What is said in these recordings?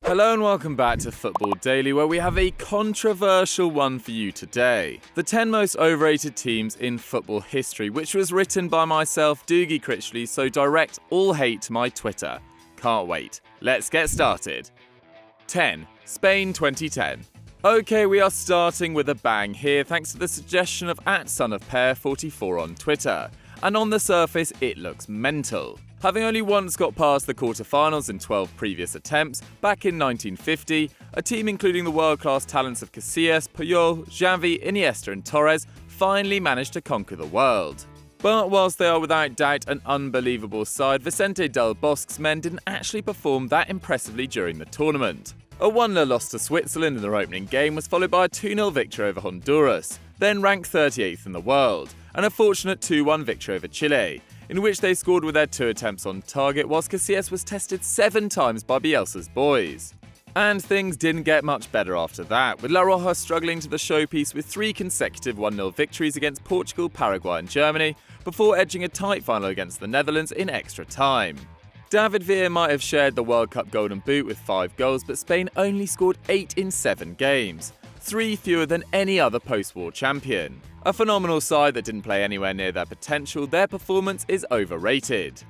Hello and welcome back to Football Daily, where we have a controversial one for you today. The 10 most overrated teams in football history, which was written by myself, Doogie Critchley, so direct all hate to my Twitter. Can't wait. Let's get started. 10. Spain 2010. Okay, we are starting with a bang here thanks to the suggestion of @sonofpair44 on Twitter. And on the surface, it looks mental. Having only once got past the quarter-finals in 12 previous attempts, back in 1950, a team including the world-class talents of Casillas, Puyol, Xavi, Iniesta and Torres finally managed to conquer the world. But whilst they are without doubt an unbelievable side, Vicente Del Bosque's men didn't actually perform that impressively during the tournament. A 1-0 loss to Switzerland in their opening game was followed by a 2-0 victory over Honduras, then ranked 38th in the world, and a fortunate 2-1 victory over Chile, in which they scored with their 2 attempts on target, whilst Casillas was tested 7 times by Bielsa's boys. And things didn't get much better after that, with La Roja struggling to the showpiece with 3 consecutive 1-0 victories against Portugal, Paraguay and Germany, before edging a tight final against the Netherlands in extra time. David Vieira might have shared the World Cup Golden Boot with 5 goals, but Spain only scored 8 in 7 games, 3 fewer than any other post-war champion. A phenomenal side that didn't play anywhere near their potential, their performance is overrated.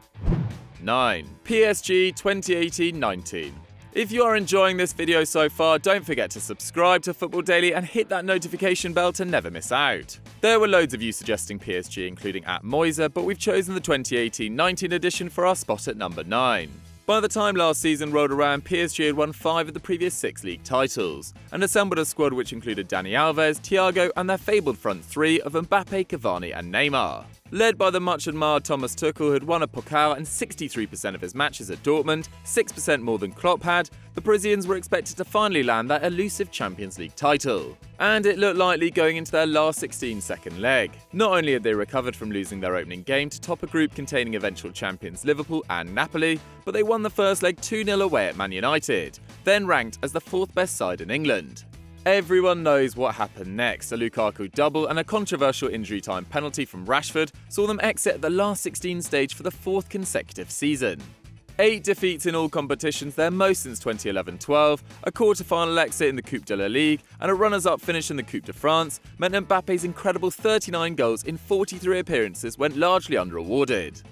9. PSG 2018-19. If you are enjoying this video so far, don't forget to subscribe to Football Daily and hit that notification bell to never miss out. There were loads of you suggesting PSG, including @Moiser, but we've chosen the 2018-19 edition for our spot at number 9. By the time last season rolled around, PSG had won 5 of the previous 6 league titles, and assembled a squad which included Dani Alves, Thiago and their fabled front 3 of Mbappe, Cavani and Neymar. Led by the much-admired Thomas Tuchel, who had won a Pokal and 63% of his matches at Dortmund, 6% more than Klopp had, the Parisians were expected to finally land that elusive Champions League title. And it looked likely going into their last 16 second leg. Not only had they recovered from losing their opening game to top a group containing eventual champions Liverpool and Napoli, but they won the first leg 2-0 away at Man United, then ranked as the 4th best side in England. Everyone knows what happened next. A Lukaku double and a controversial injury time penalty from Rashford saw them exit at the last 16 stage for the 4th consecutive season. 8 defeats in all competitions, their most since 2011-12, a quarter-final exit in the Coupe de la Ligue, and a runners-up finish in the Coupe de France meant Mbappe's incredible 39 goals in 43 appearances went largely under-awarded.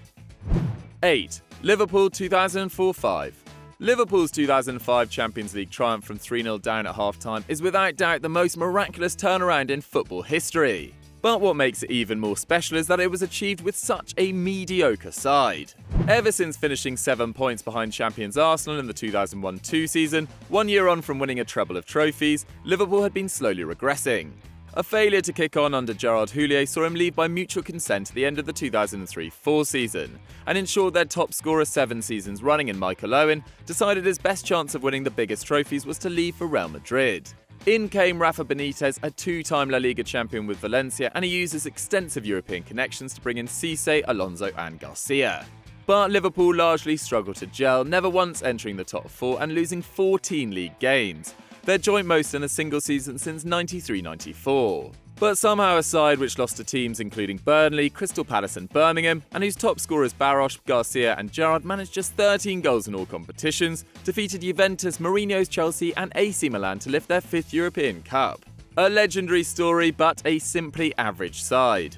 8. Liverpool 2004-5. Liverpool's 2005 Champions League triumph from 3-0 down at half-time is without doubt the most miraculous turnaround in football history. But what makes it even more special is that it was achieved with such a mediocre side. Ever since finishing 7 points behind champions Arsene in the 2001-2 season, 1 year on from winning a treble of trophies, Liverpool had been slowly regressing. A failure to kick on under Gerard Houllier saw him leave by mutual consent at the end of the 2003-4 season, and ensured their top scorer 7 seasons running in Michael Owen decided his best chance of winning the biggest trophies was to leave for Real Madrid. In came Rafa Benitez, a 2-time La Liga champion with Valencia, and he used his extensive European connections to bring in Cisse, Alonso and Garcia. But Liverpool largely struggled to gel, never once entering the top 4 and losing 14 league games, their joint most in a single season since 93-94. But somehow a side which lost to teams including Burnley, Crystal Palace and Birmingham, and whose top scorers Barros, Garcia and Gerrard managed just 13 goals in all competitions, defeated Juventus, Mourinho's Chelsea and AC Milan to lift their 5th European Cup. A legendary story, but a simply average side.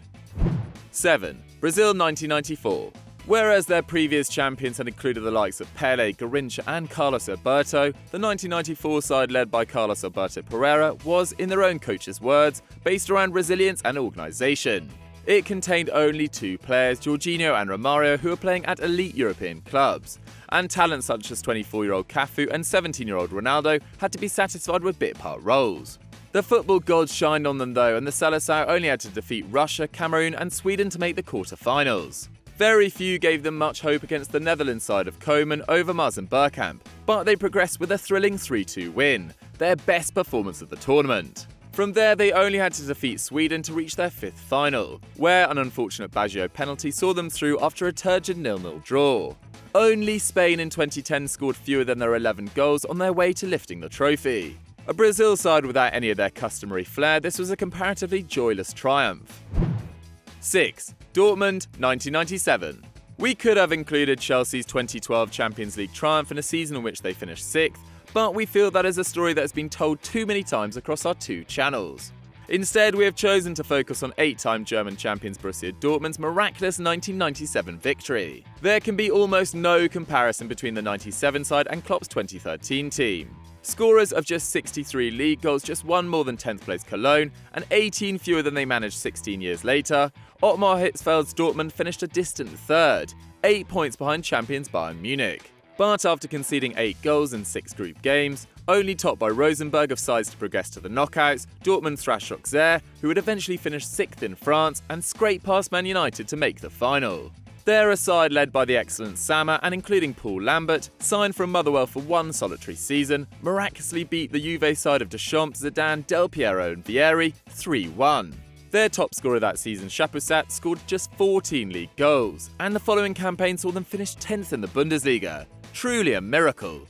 7. Brazil 1994. Whereas their previous champions had included the likes of Pele, Garrincha and Carlos Alberto, the 1994 side led by Carlos Alberto Pereira was, in their own coach's words, based around resilience and organisation. It contained only 2 players, Jorginho and Romario, who were playing at elite European clubs, and talents such as 24-year-old Cafu and 17-year-old Ronaldo had to be satisfied with bit-part roles. The football gods shined on them though, and the Seleção only had to defeat Russia, Cameroon and Sweden to make the quarter-finals. Very few gave them much hope against the Netherlands side of Koeman, Overmars and Bergkamp, but they progressed with a thrilling 3-2 win, their best performance of the tournament. From there, they only had to defeat Sweden to reach their 5th final, where an unfortunate Baggio penalty saw them through after a turgid 0-0 draw. Only Spain in 2010 scored fewer than their 11 goals on their way to lifting the trophy. A Brazil side without any of their customary flair, this was a comparatively joyless triumph. 6. Dortmund 1997. We could have included Chelsea's 2012 Champions League triumph in a season in which they finished 6th, but we feel that is a story that has been told too many times across our two channels. Instead, we have chosen to focus on 8-time German champions Borussia Dortmund's miraculous 1997 victory. There can be almost no comparison between the 97 side and Klopp's 2013 team. Scorers of just 63 league goals, just one more than 10th place Cologne, and 18 fewer than they managed 16 years later, Ottmar Hitzfeld's Dortmund finished a distant third, 8 points behind champions Bayern Munich. But after conceding 8 goals in 6 group games, only topped by Rosenberg of sides to progress to the knockouts, Dortmund thrashed Auxerre, who would eventually finish 6th in France, and scrape past Man United to make the final. They're a side led by the excellent Sammer and including Paul Lambert, signed from Motherwell for one solitary season, miraculously beat the Juve side of Deschamps, Zidane, Del Piero and Thierry 3-1. Their top scorer that season, Chapusat, scored just 14 league goals, and the following campaign saw them finish 10th in the Bundesliga. Truly a miracle.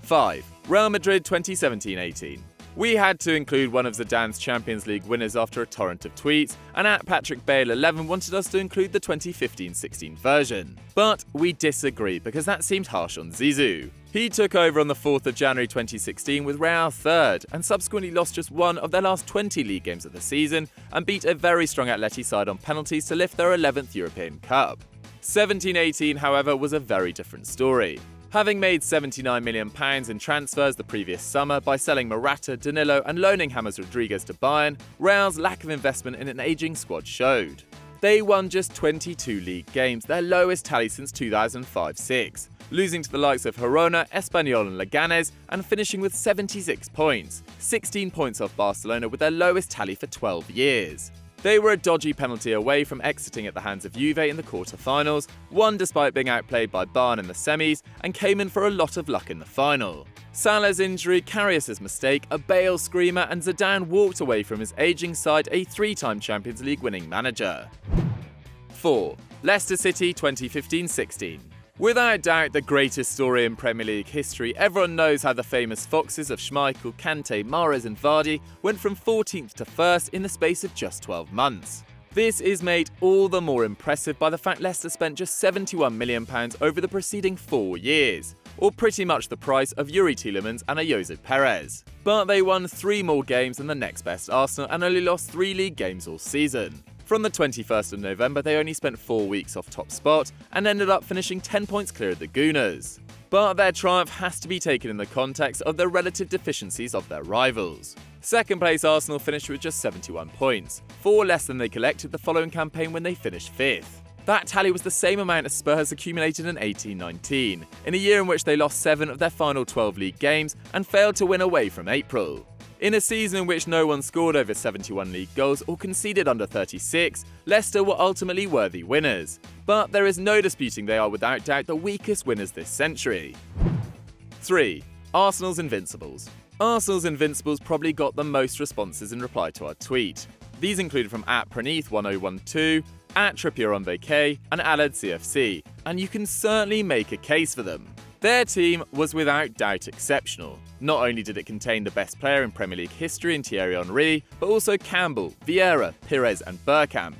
5. Real Madrid 2017-18. We had to include one of Zidane's Champions League winners after a torrent of tweets, and at Patrick Bale 11 wanted us to include the 2015-16 version. But we disagree because that seemed harsh on Zizou. He took over on the 4th of January 2016 with Real third, and subsequently lost just one of their last 20 league games of the season, and beat a very strong Atleti side on penalties to lift their 11th European Cup. 17-18, however, was a very different story. Having made £79 million in transfers the previous summer by selling Morata, Danilo and loaning James Rodriguez to Bayern, Real's lack of investment in an ageing squad showed. They won just 22 league games, their lowest tally since 2005-06, losing to the likes of Girona, Espanyol and Leganés, and finishing with 76 points, 16 points off Barcelona with their lowest tally for 12 years. They were a dodgy penalty away from exiting at the hands of Juve in the quarter-finals, won despite being outplayed by Bayern in the semis, and came in for a lot of luck in the final. Salah's injury, Karius's mistake, a Bale screamer, and Zidane walked away from his ageing side a 3-time Champions League winning manager. 4. Leicester City 2015-16. Without doubt the greatest story in Premier League history, everyone knows how the famous Foxes of Schmeichel, Kante, Mahrez and Vardy went from 14th to 1st in the space of just 12 months. This is made all the more impressive by the fact Leicester spent just £71 million over the preceding 4 years, or pretty much the price of Yuri Tielemans and a Josep Perez. But they won 3 more games than the next best Arsenal and only lost 3 league games all season. From the 21st of November, they only spent 4 weeks off top spot and ended up finishing 10 points clear of the Gooners. But their triumph has to be taken in the context of the relative deficiencies of their rivals. Second place Arsenal finished with just 71 points, 4 less than they collected the following campaign when they finished 5th. That tally was the same amount as Spurs accumulated in 18-19, in a year in which they lost 7 of their final 12 league games and failed to win away from April. In a season in which no one scored over 71 league goals or conceded under 36, Leicester were ultimately worthy winners. But there is no disputing they are without doubt the weakest winners this century. 3. Arsenal's Invincibles. Arsenal's Invincibles probably got the most responses in reply to our tweet. These included from @Praneeth1012, @TrippierOnVacay, and AladCFC, and you can certainly make a case for them. Their team was without doubt exceptional. Not only did it contain the best player in Premier League history in Thierry Henry, but also Campbell, Vieira, Pires and Bergkamp.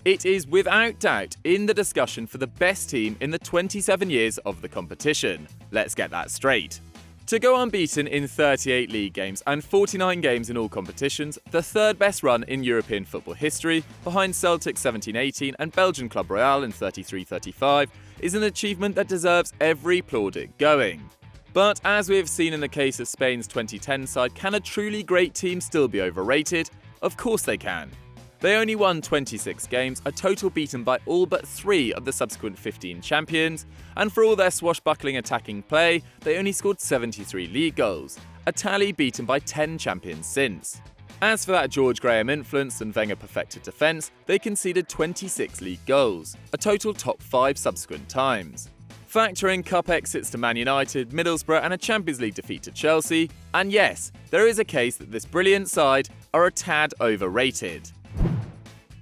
It is without doubt in the discussion for the best team in the 27 years of the competition. Let's get that straight. To go unbeaten in 38 league games and 49 games in all competitions, the third best run in European football history, behind Celtic 17-18 and Belgian Club Royale in 33-35, is an achievement that deserves every plaudit going. But as we have seen in the case of Spain's 2010 side, can a truly great team still be overrated? Of course they can. They only won 26 games, a total beaten by all but 3 of the subsequent 15 champions, and for all their swashbuckling attacking play, they only scored 73 league goals, a tally beaten by 10 champions since. As for that George Graham influenced and Wenger perfected defence, they conceded 26 league goals, a total top 5 subsequent times. Factor in cup exits to Man United, Middlesbrough and a Champions League defeat to Chelsea, and yes, there is a case that this brilliant side are a tad overrated.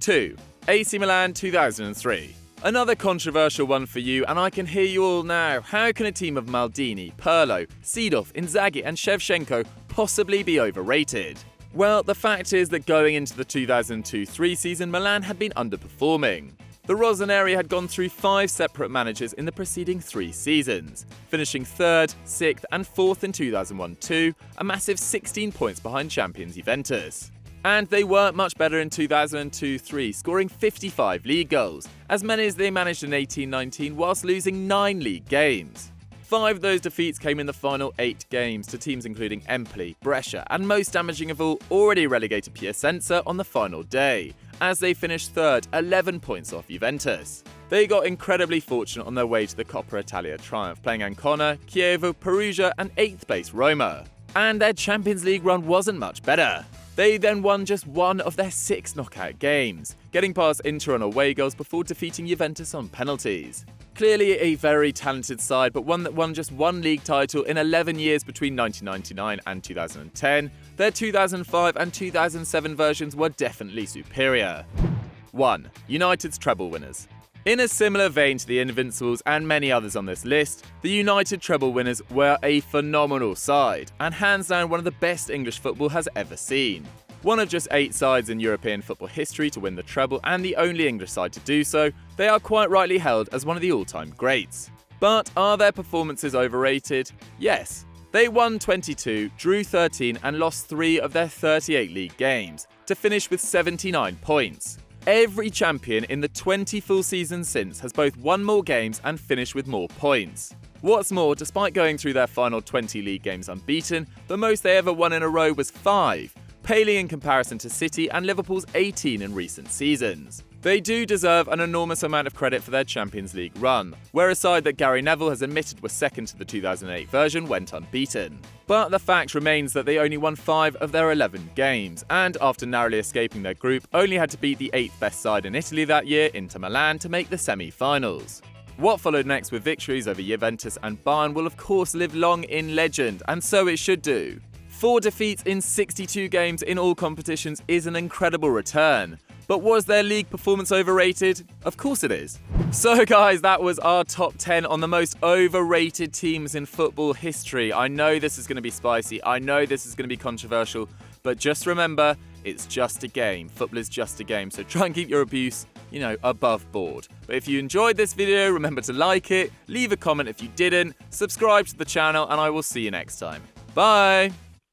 2. AC Milan 2003. Another controversial one for you, and I can hear you all now. How can a team of Maldini, Pirlo, Seedorf, Inzaghi and Shevchenko possibly be overrated? Well, the fact is that going into the 2002-03 season, Milan had been underperforming. The Rossoneri had gone through 5 separate managers in the preceding 3 seasons, finishing 3rd, 6th and 4th in 2001-2, a massive 16 points behind champions Juventus. And they weren't much better in 2002-3, scoring 55 league goals, as many as they managed in 18-19 whilst losing 9 league games. 5 of those defeats came in the final 8 games to teams including Empoli, Brescia and most damaging of all, already relegated Piacenza on the final day, as they finished 3rd, 11 points off Juventus. They got incredibly fortunate on their way to the Coppa Italia triumph, playing Ancona, Chievo, Perugia and 8th place Roma. And their Champions League run wasn't much better. They then won just 1 of their 6 knockout games, getting past Inter on away goals before defeating Juventus on penalties. Clearly a very talented side, but one that won just 1 league title in 11 years between 1999 and 2010, their 2005 and 2007 versions were definitely superior. 1. United's treble winners. In a similar vein to the Invincibles and many others on this list, the United treble winners were a phenomenal side, and hands down one of the best English football has ever seen. One of just 8 sides in European football history to win the treble and the only English side to do so, they are quite rightly held as one of the all-time greats. But are their performances overrated? Yes. They won 22, drew 13 and lost 3 of their 38 league games, to finish with 79 points. Every champion in the 20 full seasons since has both won more games and finished with more points. What's more, despite going through their final 20 league games unbeaten, the most they ever won in a row was 5, paling in comparison to City and Liverpool's 18 in recent seasons. They do deserve an enormous amount of credit for their Champions League run, where a side that Gary Neville has admitted was second to the 2008 version went unbeaten. But the fact remains that they only won 5 of their 11 games, and after narrowly escaping their group, only had to beat the 8th best side in Italy that year, Inter Milan, to make the semi-finals. What followed next with victories over Juventus and Bayern will of course live long in legend, and so it should do. 4 defeats in 62 games in all competitions is an incredible return. But was their league performance overrated? Of course it is. So guys, that was our top 10 on the most overrated teams in football history. I know this is going to be spicy, I know this is going to be controversial, but just remember, it's just a game. Football is just a game, so try and keep your abuse, above board. But if you enjoyed this video, remember to like it, leave a comment if you didn't, subscribe to the channel, and I will see you next time. Bye!